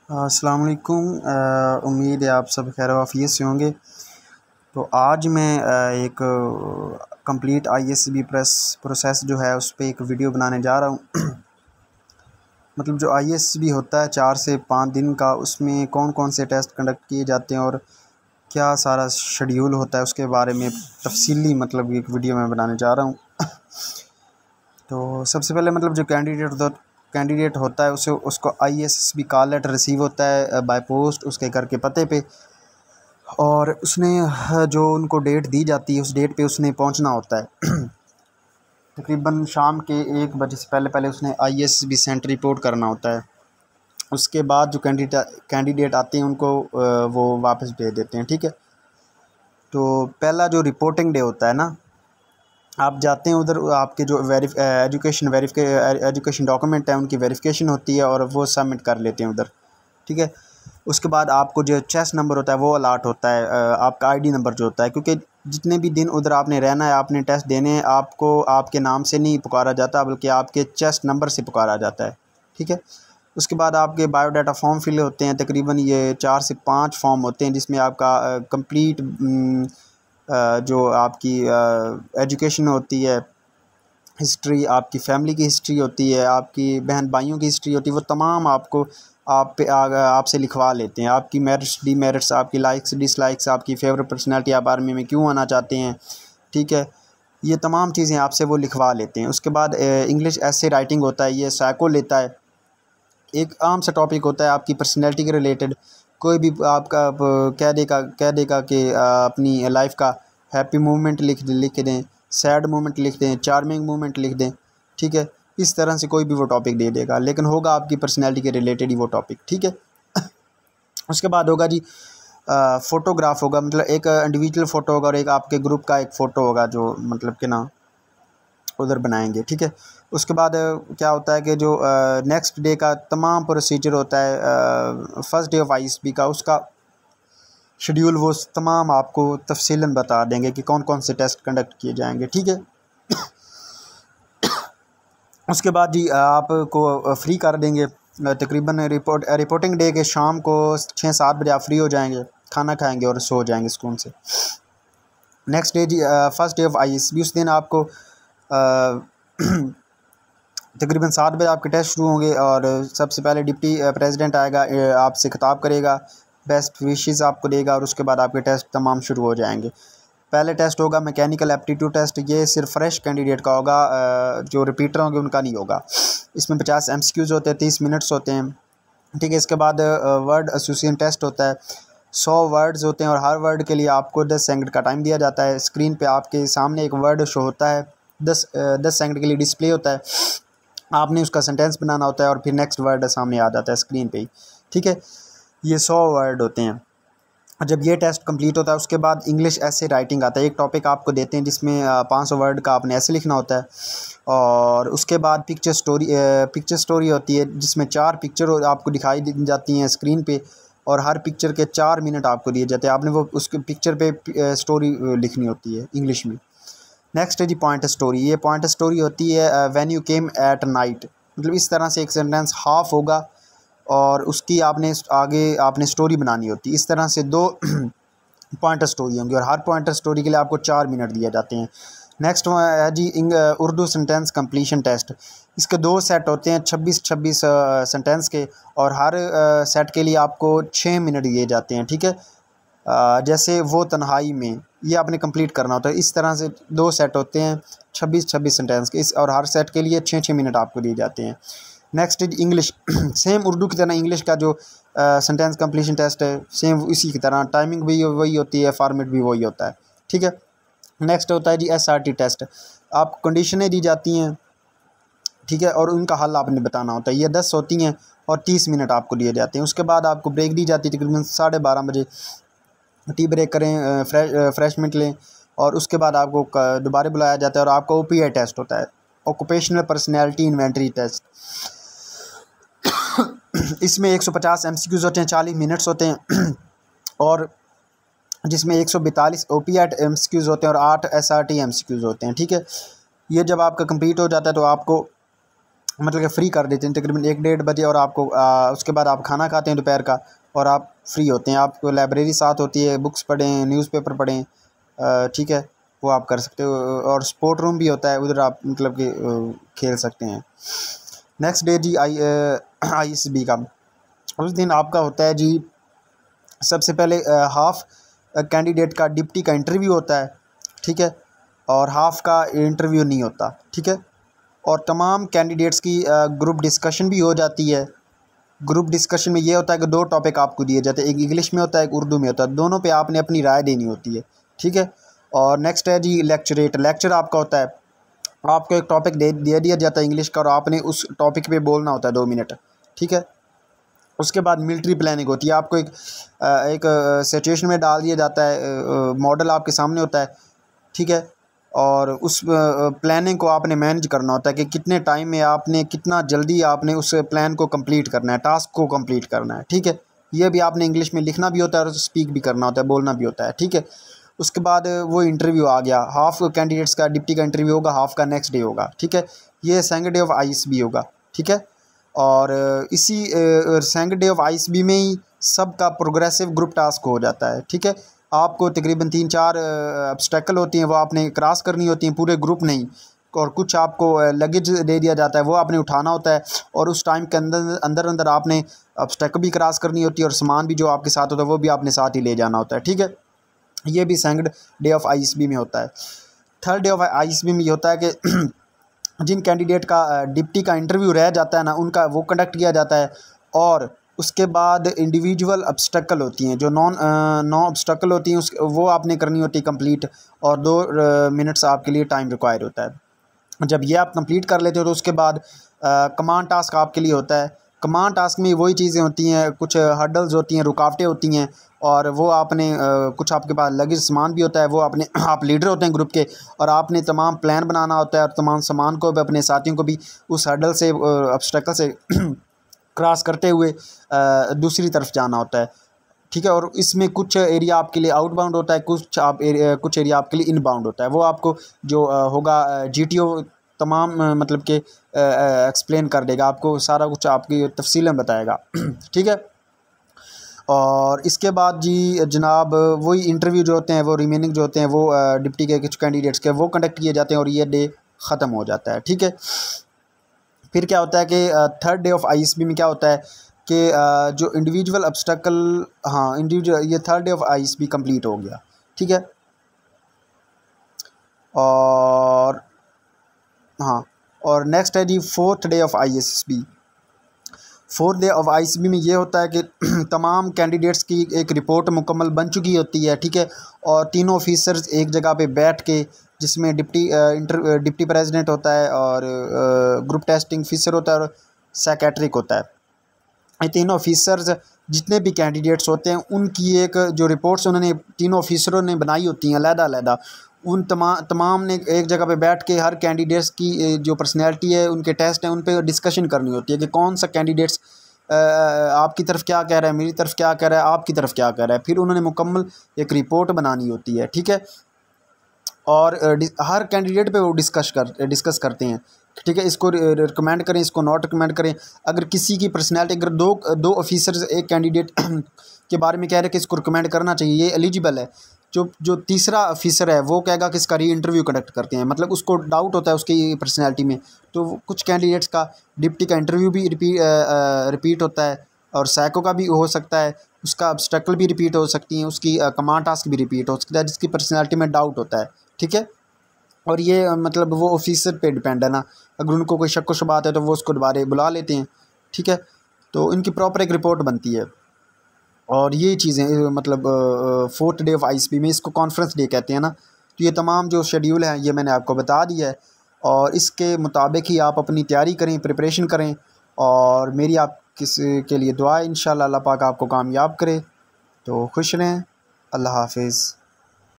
अस्सलाम वालेकुम। उम्मीद है आप सब खैर आफियत से होंगे। तो आज मैं एक कंप्लीट आईएसबी प्रोसेस जो है उस पे एक वीडियो बनाने जा रहा हूँ। मतलब जो आईएसबी होता है 4 से 5 दिन का, उसमें कौन कौन से टेस्ट कंडक्ट किए जाते हैं और क्या सारा शेड्यूल होता है उसके बारे में तफसीली मतलब एक वीडियो मैं बनाने जा रहा हूँ। तो सबसे पहले मतलब जो कैंडिडेट होता है उसे उसको आईएसबी कॉल लेटर रिसीव होता है बाय पोस्ट उसके घर के पते पे, और उसने जो उनको डेट दी जाती है उस डेट पे उसने पहुंचना होता है। तकरीबन शाम के 1 बजे से पहले पहले उसने आईएसबी सेंटर रिपोर्ट करना होता है। उसके बाद जो कैंडिडेट आते हैं उनको वो वापस भेज देते हैं। ठीक है। तो पहला जो रिपोर्टिंग डे होता है ना, आप जाते हैं उधर, आपके जो एजुकेशन डॉक्यूमेंट है उनकी वेरिफिकेशन होती है और वो सबमिट कर लेते हैं उधर। ठीक है। उसके बाद आपको जो चेस्ट नंबर होता है वो अलाट होता है, आपका आईडी नंबर जो होता है, क्योंकि जितने भी दिन उधर आपने रहना है, आपने टेस्ट देने हैं, आपको आपके नाम से नहीं पुकारा जाता बल्कि आपके चेस्ट नंबर से पुकारा जाता है। ठीक है। उसके बाद आपके बायोडाटा फॉर्म फिल होते हैं, तकरीबन ये 4 से 5 फॉर्म होते हैं जिसमें आपका कंप्लीट जो आपकी एजुकेशन होती है, हिस्ट्री, आपकी फ़ैमिली की हिस्ट्री होती है, आपकी बहन भाइयों की हिस्ट्री होती है, वो तमाम आपको आपसे लिखवा लेते हैं। आपकी मेरिट्स डीमेरिट्स, आपकी लाइक्स डिसलाइक्स, आपकी फेवरेट पर्सनैलिटी, आप आर्मी में क्यों आना चाहते हैं। ठीक है। ये तमाम चीज़ें आपसे वो लिखवा लेते हैं। उसके बाद इंग्लिश एसे राइटिंग होता है, ये साइको लेता है। एक आम सा टॉपिक होता है आपकी पर्सनैलिटी के रिलेटेड, कोई भी आपका कह देगा कि अपनी लाइफ का हैप्पी मोमेंट लिख दें, सैड मोमेंट लिख दें, चार्मिंग मोमेंट लिख दें। ठीक है। इस तरह से कोई भी वो टॉपिक दे देगा, लेकिन होगा आपकी पर्सनैलिटी के रिलेटेड ही वो टॉपिक। ठीक है। उसके बाद होगा जी फ़ोटोग्राफ होगा, मतलब एक इंडिविजुअल फ़ोटो होगा और एक आपके ग्रुप का एक फ़ोटो होगा जो मतलब कि ना उधर बनाएंगे। ठीक है। उसके बाद क्या होता है कि जो नेक्स्ट डे का तमाम प्रोसीजर होता है, फर्स्ट डे ऑफ आईएसबी का, उसका शेड्यूल वो तमाम आपको तफसीलन बता देंगे कि कौन कौन से टेस्ट कंडक्ट किए जाएंगे। ठीक है। उसके बाद जी आपको फ्री कर देंगे, तकरीबन रिपोर्टिंग डे के शाम को 6-7 बजे आप फ्री हो जाएंगे, खाना खाएंगे और सो जाएंगे सुकून से। नेक्स्ट डे जी फर्स्ट डे ऑफ आईएसबी, उस दिन आपको तकरीबन 7 बजे आपके टेस्ट शुरू होंगे और सबसे पहले डिप्टी प्रेसिडेंट आएगा, आपसे खिताब करेगा, बेस्ट विशेस आपको देगा और उसके बाद आपके टेस्ट तमाम शुरू हो जाएंगे। पहले टेस्ट होगा मैकेनिकल एप्टीट्यूड टेस्ट, ये सिर्फ फ्रेश कैंडिडेट का होगा, जो रिपीटर होंगे उनका नहीं होगा। इसमें 50 एमसीक्यूज़ होते हैं, 30 मिनट्स होते हैं। ठीक है। इसके बाद वर्ड एसोसिएशन टेस्ट होता है, 100 वर्ड्स होते हैं और हर वर्ड के लिए आपको 10 सेकंड का टाइम दिया जाता है। स्क्रीन पे आपके सामने एक वर्ड शो होता है, 10 सेकंड के लिए डिस्प्ले होता है, आपने उसका सेंटेंस बनाना होता है और फिर नेक्स्ट वर्ड सामने आ जाता है स्क्रीन पे ही। ठीक है। ये 100 वर्ड होते हैं। जब ये टेस्ट कंप्लीट होता है उसके बाद इंग्लिश ऐसे राइटिंग आता है, एक टॉपिक आपको देते हैं जिसमें 500 वर्ड का आपने ऐसे लिखना होता है। और उसके बाद पिक्चर स्टोरी होती है जिसमें 4 पिक्चर आपको दिखाई जाती हैं स्क्रीन पे और हर पिक्चर के 4 मिनट आपको दिए जाते हैं, आपने वो उसके पिक्चर पे स्टोरी लिखनी होती है इंग्लिश में। नेक्स्ट है जी पॉइंट स्टोरी, ये पॉइंट स्टोरी होती है when you came at night, मतलब इस तरह से एक सेंटेंस हाफ होगा और उसकी आपने स्टोरी बनानी होती है। इस तरह से 2 पॉइंटर स्टोरी होंगी और हर पॉइंटर स्टोरी के लिए आपको 4 मिनट दिए जाते हैं। नेक्स्ट है जी उर्दू सेंटेंस कंप्लीशन टेस्ट, इसके 2 सेट होते हैं 26 सेंटेंस के और हर सेट के लिए आपको 6 मिनट दिए जाते हैं। ठीक है। जैसे वो तन्हाई में, ये आपने कंप्लीट करना होता है। इस तरह से 2 सेट होते हैं 26 सेंटेंस के, इस और हर सेट के लिए 6 मिनट आपको दिए जाते हैं। Next is English, same Urdu की तरह इंग्लिश का जो सेंटेंस कंप्लीशन टेस्ट है सेम इसी की तरह, टाइमिंग भी वही होती है, फॉर्मेट भी वही होता है। ठीक है। नेक्स्ट होता है जी एसआरटी टेस्ट, आपको कंडीशनें दी जाती हैं। ठीक है। और उनका हल आपने बताना होता है, ये 10 होती हैं और 30 मिनट आपको दिए जाते हैं। उसके बाद आपको ब्रेक दी जाती है तकरीबन 12:30 बजे, टी ब्रेक करें, फ्रेशमेंट लें और उसके बाद आपको दोबारा बुलाया जाता है और आपका ओपीआई टेस्ट होता है, ऑक्यूपेशनल पर्सनैलिटी इन्वेंटरी टेस्ट। इसमें 150 एमसीक्यूज़ होते हैं, 40 मिनट्स होते हैं और जिसमें 142 ओपीआई एमसीक्यूज़ होते हैं और 8 एसआरटी एमसीक्यूज़ होते हैं। ठीक है। ये जब आपका कंप्लीट हो जाता है तो आपको मतलब कि फ्री कर देते हैं तकरीबन 1-1:30 बजे, और आपको उसके बाद आप खाना खाते हैं दोपहर का और आप फ्री होते हैं। आपको लाइब्रेरी साथ होती है, बुक्स पढ़ें, न्यूज़पेपर पढ़ें, ठीक है, वो आप कर सकते हो। और स्पोर्ट रूम भी होता है, उधर आप मतलब कि खेल सकते हैं। नेक्स्ट डे जी ISB का, उस दिन आपका होता है जी सबसे पहले हाफ़ कैंडिडेट का डिप्टी का इंटरव्यू होता है, ठीक है, और हाफ़ का इंटरव्यू नहीं होता, ठीक है। और तमाम कैंडिडेट्स की ग्रुप डिस्कशन भी हो जाती है। ग्रुप डिस्कशन में ये होता है कि 2 टॉपिक आपको दिए जाते हैं, एक इंग्लिश में होता है, एक उर्दू में होता है, दोनों पे आपने अपनी राय देनी होती है, ठीक है। और नेक्स्ट है जी लेक्चरेट। लेक्चर आपका होता है, आपको एक टॉपिक दे दिया जाता है इंग्लिश का, और आपने उस टॉपिक पे बोलना होता है 2 मिनट, ठीक है। उसके बाद मिलिट्री प्लानिंग होती है, आपको एक सिचुएशन में डाल दिया जाता है, मॉडल आपके सामने होता है, ठीक है। और उस प्लानिंग को आपने मैनेज करना होता है कि कितने टाइम में आपने, कितना जल्दी आपने उस प्लान को कंप्लीट करना है, टास्क को कंप्लीट करना है, ठीक है। ये भी आपने इंग्लिश में लिखना भी होता है और स्पीक भी करना होता है, बोलना भी होता है, ठीक है। उसके बाद वो इंटरव्यू आ गया, हाफ़ कैंडिडेट्स का डिप्टी का इंटरव्यू होगा, हाफ़ का नेक्स्ट डे होगा, ठीक है। ये सेकंड डे ऑफ ISB होगा, ठीक है। और इसी सेकंड डे ऑफ ISB में ही सबका प्रोग्रेसिव ग्रुप टास्क हो जाता है, ठीक है। आपको तकरीबन 3-4 ऑब्स्टेकल होती हैं, वो आपने क्रॉस करनी होती हैं, पूरे ग्रुप नहीं। और कुछ आपको लगेज दे दिया जाता है, वो आपने उठाना होता है, और उस टाइम के अंदर आपने ऑब्स्टेकल भी क्रॉस करनी होती है, और सामान भी जो आपके साथ होता है वो भी आपने साथ ही ले जाना होता है, ठीक है। ये भी सेकंड डे ऑफ ISB में होता है। थर्ड डे ऑफ ISB में ये होता है कि जिन कैंडिडेट का डिप्टी का इंटरव्यू रह जाता है ना, उनका वो कंडक्ट किया जाता है। और उसके बाद इंडिविजुअल ऑब्स्टेकल होती हैं, जो नॉन ऑब्स्टेकल होती हैं, उस वो आपने करनी होती है कंप्लीट, और 2 मिनट्स आपके लिए टाइम रिक्वायर होता है। जब ये आप कंप्लीट कर लेते हो तो उसके बाद कमांड टास्क आपके लिए होता है। कमांड टास्क में वही चीज़ें होती हैं, कुछ हर्डल्स होती हैं, रुकावटें होती हैं, और वो आपने कुछ आपके पास लगेज सामान भी होता है, वो आपने आप लीडर होते हैं ग्रुप के, और आपने तमाम प्लान बनाना होता है, और तमाम सामान को भी, अपने साथियों को भी उस हर्डल से, ऑब्स्टेकल से क्रॉस करते हुए दूसरी तरफ जाना होता है, ठीक है। और इसमें कुछ एरिया आपके लिए आउटबाउंड होता है, कुछ एरिया आपके लिए इनबाउंड होता है। वो आपको जो होगा GTO तमाम मतलब कि एक्सप्लेन कर देगा, आपको सारा कुछ आपकी तफसीलन बताएगा, ठीक है। और इसके बाद जी जनाब वही इंटरव्यू जो होते हैं, वो रिमेनिंग जो होते हैं, वो डिप्टी के कुछ कैंडिडेट्स के वो कंडक्ट किए जाते हैं, और ये डे ख़त्म हो जाता है, ठीक है। फिर क्या होता है कि थर्ड डे ऑफ ISB में क्या होता है कि जो इंडिविजुअल ऑब्स्टेकल, हाँ इंडिविजुअल, ये third day of ISB complete हो गया, ठीक है। और हाँ, और नेक्स्ट है जी fourth day of ISB। Fourth day of ISB में ये होता है कि तमाम कैंडिडेट्स की एक रिपोर्ट मुकम्मल बन चुकी होती है, ठीक है। और तीनों ऑफिसर्स एक जगह पे बैठ के, जिसमें डिप्टी प्रेसिडेंट होता है, और ग्रुप टेस्टिंग ऑफिसर होता है, और सेक्रेटरी होता है। ये तीनों ऑफिसर्स जितने भी कैंडिडेट्स होते हैं, उनकी एक जो रिपोर्ट्स उन्होंने तीनों ऑफिसरों ने बनाई होती हैं अलग-अलग, उन तमाम ने एक जगह पे बैठ के हर कैंडिडेट्स की जो पर्सनैलिटी है, उनके टेस्ट हैं, उन पे डिस्कशन करनी होती है कि कौन सा कैंडिडेट्स आपकी तरफ क्या कह रहा है, मेरी तरफ क्या कह रहा है, आपकी तरफ क्या कह रहा है। फिर उन्होंने मुकम्मल एक रिपोर्ट बनानी होती है, ठीक है। और हर कैंडिडेट पे वो डिस्कस करते हैं, ठीक है। इसको रिकमेंड करें, इसको नॉट रिकमेंड करें। अगर किसी की पर्सनैलिटी, अगर दो ऑफिसर्स एक कैंडिडेट के बारे में कह रहे हैं कि इसको रिकमेंड करना चाहिए, ये एलिजिबल है, जो तीसरा ऑफिसर है वो कहेगा कि इसका री इंटरव्यू कंडक्ट करते हैं, मतलब उसको डाउट होता है उसकी पर्सनैलिटी में, तो कुछ कैंडिडेट्स का डिप्टी का इंटरव्यू भी रिपीट होता है, और सैको का भी हो सकता है, उसका ऑब्स्टेकल भी रिपीट हो सकती हैं, उसकी कमांड टास्क भी रिपीट हो सकता है, जिसकी पर्सनैलिटी में डाउट होता है, ठीक है। और ये मतलब वो ऑफिसर पे डिपेंड है ना, अगर उनको कोई शक व शुबात है तो वो उसको दोबारा बुला लेते हैं, ठीक है। तो इनकी प्रॉपर एक रिपोर्ट बनती है। और ये चीज़ें मतलब फोर्थ डे ऑफ ISB में, इसको कॉन्फ्रेंस डे कहते हैं ना। तो ये तमाम जो शेड्यूल है ये मैंने आपको बता दिया है, और इसके मुताबिक ही आप अपनी तैयारी करें, प्रिपरेशन करें, और मेरी आप के लिए दुआ है, इंशाल्लाह अल्लाह पाक आपको कामयाब करे। तो खुश रहें, अल्लाह हाफिज़।